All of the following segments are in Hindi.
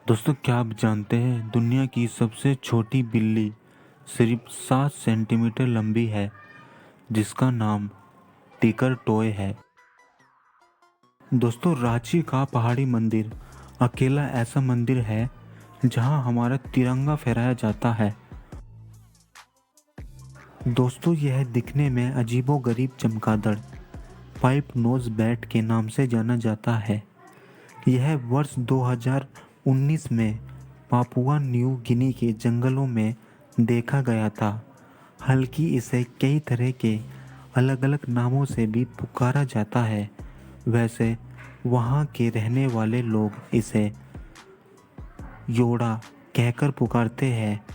दोस्तों, क्या आप जानते हैं दुनिया की सबसे छोटी बिल्ली सिर्फ 7 सेंटीमीटर लंबी है, जिसका नाम टिकर टॉय है। दोस्तों, रांची का पहाड़ी मंदिर अकेला ऐसा मंदिर है जहां हमारा तिरंगा फहराया जाता है। दोस्तों, यह दिखने में अजीबोगरीब चमगादड़ पाइप नोज बैट के नाम से जाना जाता है। यह वर्ष 2019 में पापुआ न्यू गिनी के जंगलों में देखा गया था। हालांकि इसे कई तरह के अलग अलग नामों से भी पुकारा जाता है। वैसे वहाँ के रहने वाले लोग इसे योड़ा कहकर पुकारते हैं।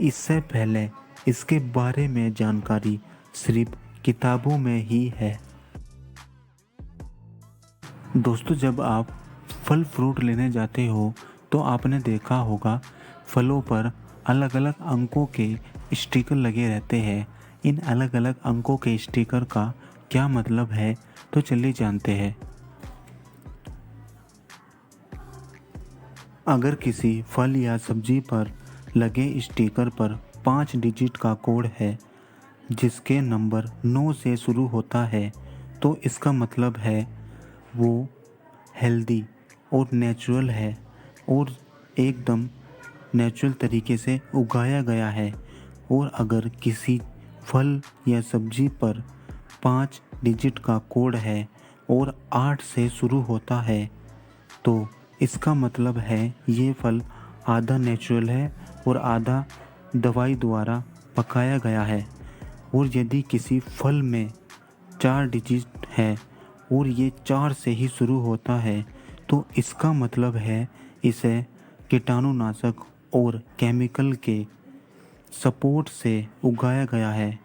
इससे पहले इसके बारे में जानकारी सिर्फ किताबों में ही है। दोस्तों, जब आप फल फ्रूट लेने जाते हो तो आपने देखा होगा फलों पर अलग अलग अंकों के स्टिकर लगे रहते हैं। इन अलग अलग अंकों के स्टिकर का क्या मतलब है, तो चलिए जानते हैं। अगर किसी फल या सब्जी पर लगे स्टिकर पर 5 डिजिट का कोड है जिसके नंबर 9 से शुरू होता है, तो इसका मतलब है वो हेल्दी और नेचुरल है और एकदम नेचुरल तरीके से उगाया गया है। और अगर किसी फल या सब्जी पर 5 डिजिट का कोड है और 8 से शुरू होता है, तो इसका मतलब है ये फल आधा नेचुरल है और आधा दवाई द्वारा पकाया गया है। और यदि किसी फल में 4 डिजिट है और ये 4 से ही शुरू होता है, तो इसका मतलब है इसे कीटाणुनाशक और केमिकल के सपोर्ट से उगाया गया है।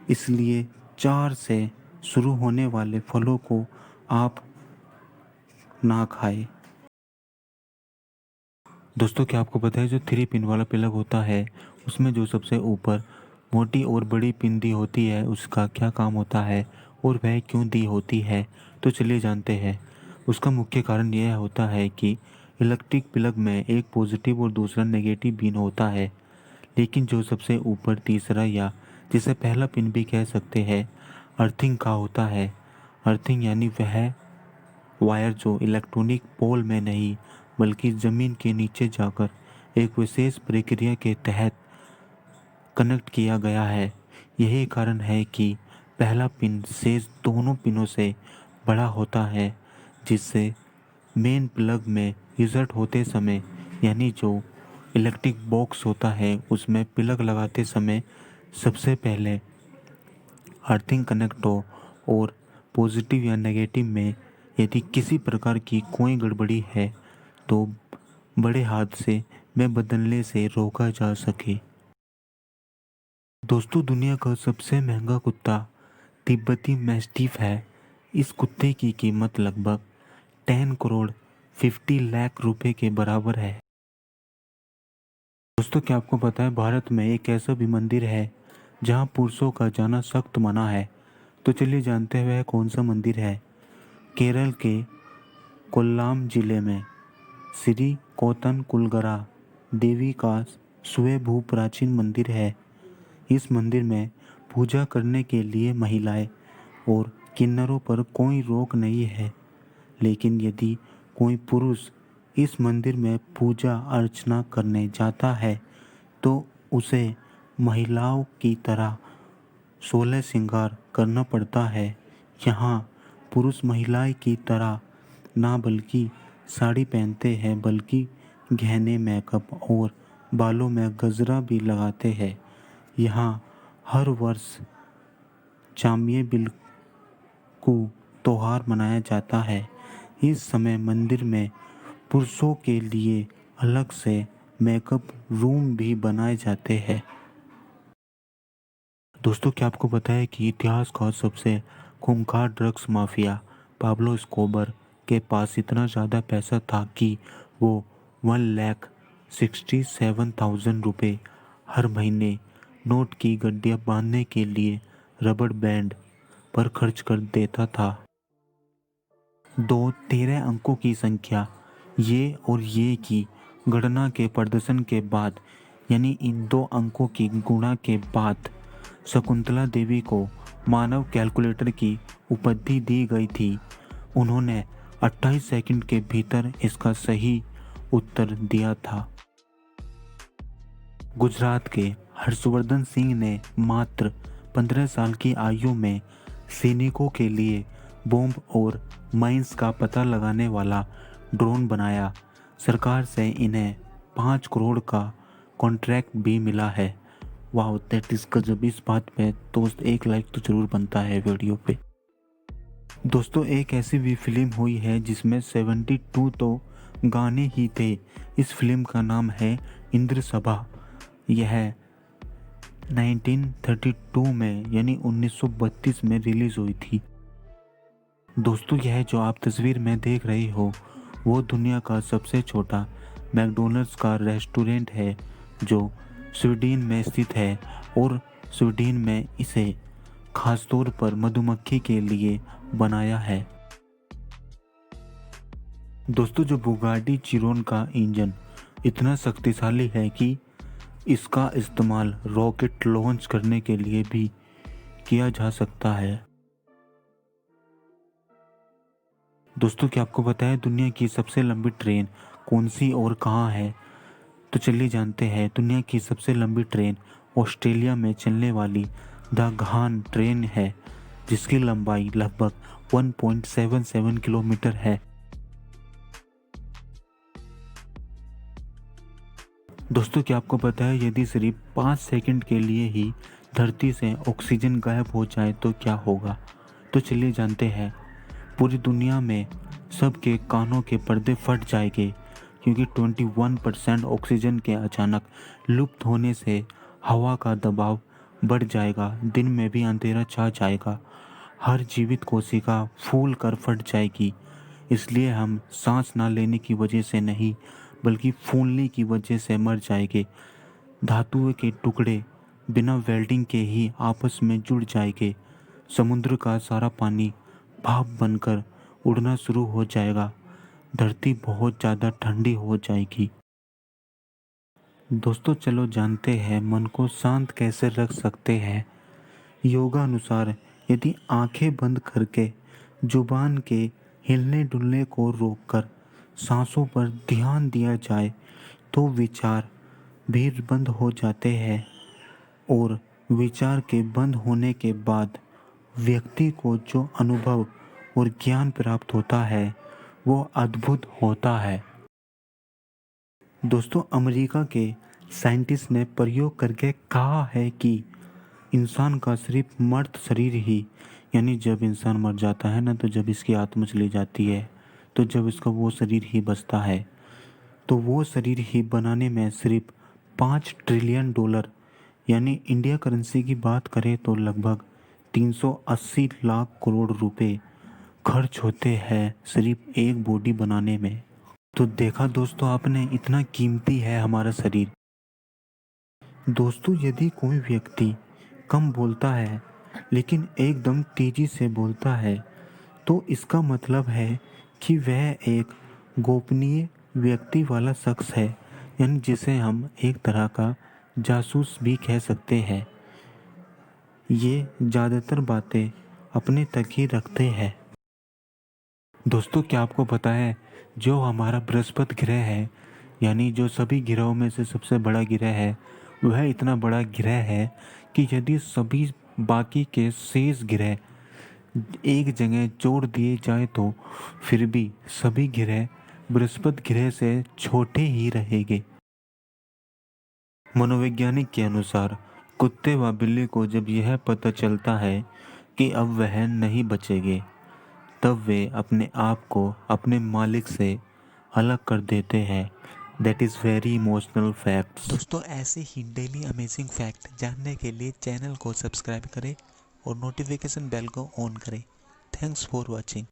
इसलिए 4 से शुरू होने वाले फलों को आप ना खाएं। दोस्तों, क्या आपको पता है जो 3 पिन वाला प्लग होता है उसमें जो सबसे ऊपर मोटी और बड़ी पिन दी होती है उसका क्या काम होता है और वह क्यों दी होती है, तो चलिए जानते हैं। उसका मुख्य कारण यह होता है कि इलेक्ट्रिक प्लग में एक पॉजिटिव और दूसरा नेगेटिव पिन होता है, लेकिन जो सबसे ऊपर तीसरा या जिसे पहला पिन भी कह सकते हैं अर्थिंग का होता है। अर्थिंग यानी वह वायर जो इलेक्ट्रॉनिक पोल में नहीं बल्कि ज़मीन के नीचे जाकर एक विशेष प्रक्रिया के तहत कनेक्ट किया गया है। यही कारण है कि पहला पिन शेष दोनों पिनों से बड़ा होता है, जिससे मेन प्लग में इंसर्ट होते समय यानी जो इलेक्ट्रिक बॉक्स होता है उसमें प्लग लगाते समय सबसे पहले अर्थिंग कनेक्ट हो और पॉजिटिव या नेगेटिव में यदि किसी प्रकार की कोई गड़बड़ी है तो बड़े हादसे में बदलने से रोका जा सके। दोस्तों, दुनिया का सबसे महंगा कुत्ता तिब्बती मैस्टिफ है। इस कुत्ते की कीमत लगभग 10 करोड़ 50 लाख रुपए के बराबर है। दोस्तों, क्या आपको पता है भारत में एक ऐसा भी मंदिर है जहां पुरुषों का जाना सख्त मना है, तो चलिए जानते हैं वह कौन सा मंदिर है। केरल के कोल्लाम जिले में श्री कोतन कुलगरा देवी का स्वयंभू प्राचीन मंदिर है। इस मंदिर में पूजा करने के लिए महिलाएं और किन्नरों पर कोई रोक नहीं है, लेकिन यदि कोई पुरुष इस मंदिर में पूजा अर्चना करने जाता है तो उसे महिलाओं की तरह 16 श्रृंगार करना पड़ता है। यहाँ पुरुष महिलाएं की तरह ना बल्कि साड़ी पहनते हैं बल्कि गहने मेकअप और बालों में गजरा भी लगाते हैं। यहाँ हर वर्ष चामिये बिलकू त्योहार मनाया जाता है। इस समय मंदिर में पुरुषों के लिए अलग से मेकअप रूम भी बनाए जाते हैं। दोस्तों, क्या आपको पता है कि इतिहास का सबसे खूंखार ड्रग्स माफिया पाब्लो एस्कोबर के पास इतना ज़्यादा पैसा था कि वो 1,67,000 रुपये हर महीने नोट की गड्डियाँ बांधने के लिए रबड़ बैंड पर खर्च कर देता था। दो 13 अंकों की संख्या ये और ये की गणना के प्रदर्शन के बाद यानी इन 2 अंकों की गुणा के बाद शकुंतला देवी को मानव कैलकुलेटर की उपाधि दी गई थी। उन्होंने 28 सेकंड के भीतर इसका सही उत्तर दिया था। गुजरात के हर्षवर्धन सिंह ने मात्र 15 साल की आयु में सैनिकों के लिए बॉम्ब और माइंस का पता लगाने वाला ड्रोन बनाया। सरकार से इन्हें 5 करोड़ का कॉन्ट्रैक्ट भी मिला है। वाह, दैट इज गजब। इस बात पे दोस्त एक लाइक तो जरूर बनता है वीडियो पे। दोस्तों, एक ऐसी भी फिल्म हुई है जिसमें 72 तो गाने ही थे। इस फिल्म का नाम है इंद्र सभा। यह 1932 में यानी 1932 में रिलीज हुई थी। दोस्तों, यह जो आप तस्वीर में देख रहे हो वो दुनिया का सबसे छोटा मैकडॉनल्ड्स का रेस्टोरेंट है जो स्वीडन में स्थित है और स्वीडन में इसे खासतौर पर मधुमक्खी के लिए बनाया है। दोस्तों, जो बुगाटी चिरोन का इंजन इतना शक्तिशाली है कि इसका इस्तेमाल रॉकेट लॉन्च करने के लिए भी किया जा सकता है। दोस्तों, क्या आपको पता है दुनिया की सबसे लंबी ट्रेन कौन सी और कहाँ है? तो चलिए जानते हैं। दुनिया की सबसे लंबी ट्रेन ऑस्ट्रेलिया में चलने वाली द घान ट्रेन है जिसकी लंबाई लगभग 1.77 किलोमीटर है। दोस्तों, क्या आपको पता है यदि सिर्फ 5 सेकंड के लिए ही धरती से ऑक्सीजन गायब हो जाए तो क्या होगा? तो चलिए जानते हैं। पूरी दुनिया में सबके कानों के पर्दे फट जाएंगे क्योंकि 21% ऑक्सीजन के अचानक लुप्त होने से हवा का दबाव बढ़ जाएगा। दिन में भी अंधेरा छा जाएगा। हर जीवित कोशिका फूल कर फट जाएगी। इसलिए हम सांस ना लेने की वजह से नहीं बल्कि फूलने की वजह से मर जाएंगे। धातुओं के टुकड़े बिना वेल्डिंग के ही आपस में जुड़ जाएंगे। समुद्र का सारा पानी भाप बनकर उड़ना शुरू हो जाएगा। धरती बहुत ज़्यादा ठंडी हो जाएगी। दोस्तों, चलो जानते हैं मन को शांत कैसे रख सकते हैं। योगा अनुसार यदि आंखें बंद करके जुबान के हिलने डुलने को रोककर सांसों पर ध्यान दिया जाए तो विचार भी बंद हो जाते हैं और विचार के बंद होने के बाद व्यक्ति को जो अनुभव और ज्ञान प्राप्त होता है वो अद्भुत होता है। दोस्तों, अमेरिका के साइंटिस्ट ने प्रयोग करके कहा है कि इंसान का सिर्फ मर्त शरीर ही यानी जब इंसान मर जाता है ना तो जब इसकी आत्मा चली जाती है तो जब इसका वो शरीर ही बचता है तो वो शरीर ही बनाने में सिर्फ $5 ट्रिलियन यानी इंडिया करेंसी की बात करें तो लगभग 380 लाख करोड़ रुपए खर्च होते हैं सिर्फ एक बॉडी बनाने में। तो देखा दोस्तों आपने, इतना कीमती है हमारा शरीर। दोस्तों, यदि कोई व्यक्ति कम बोलता है लेकिन एकदम तेजी से बोलता है तो इसका मतलब है कि वह एक गोपनीय व्यक्ति वाला शख्स है यानी जिसे हम एक तरह का जासूस भी कह सकते हैं। ये ज़्यादातर बातें अपने तक ही रखते हैं। दोस्तों, क्या आपको पता है जो हमारा बृहस्पति ग्रह है यानी जो सभी ग्रहों में से सबसे बड़ा ग्रह है वह इतना बड़ा ग्रह है कि यदि सभी बाकी के शेष ग्रह एक जगह जोड़ दिए जाए तो फिर भी सभी ग्रह बृहस्पति ग्रह से छोटे ही रहेंगे। मनोवैज्ञानिक के अनुसार कुत्ते व बिल्ली को जब यह पता चलता है कि अब वह नहीं बचेंगे तब वे अपने आप को अपने मालिक से अलग कर देते हैं। That is very emotional facts. दोस्तों, ऐसे ही डेली अमेजिंग फैक्ट जानने के लिए चैनल को सब्सक्राइब करें और नोटिफिकेशन बेल को ऑन करें। Thanks for watching.